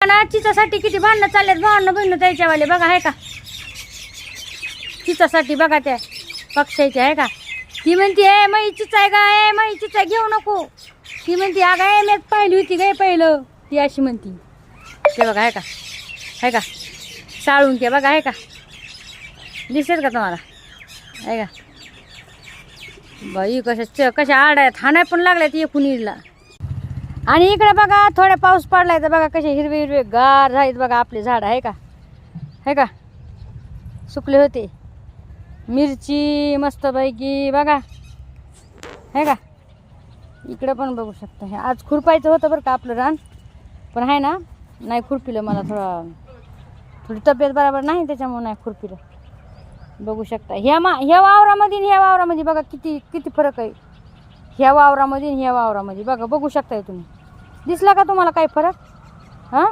ना चिचासाठी किती भांडणं चाललेत भांडणं बहिणं त्याच्यावाले बघा आहे का. चिचासाठी बघा त्या पक्षाची आहे का. ती म्हणते ए मई चिचा आहे का ए मई चिचा घेऊ नको. ती म्हणते अगं ए मी पाहिली होती काय पहिलं ती अशी म्हणती. ते बघा आहे का आहे का साळून ते बघा आहे का दिसेल का तुम्हाला आहे का. बाई कशा आड आहेत हाणाय पण लागल्यात एकूण इडला. आणि इकडे बघा थोडा पाऊस पडलाय तर बघा कसे हिरवे हिरवे गार आहेत बघा आपले झाड आहे का सुकले होते. मिरची मस्तपैकी बघा आहे का. इकडे पण बघू शकता. हे आज खुरपायचं होतं बरं का आपलं रान पण आहे ना नाही खुरपिलं. मला थोडी तब्येत बरोबर नाही त्याच्यामुळे नाही खुरपिलं. बघू शकता ह्या वावरामध्ये बघा किती फरक आहे. ह्या वावरामध्ये बघा बघू शकताय तुम्ही. दिसला का तुम्हाला काही फरक हां.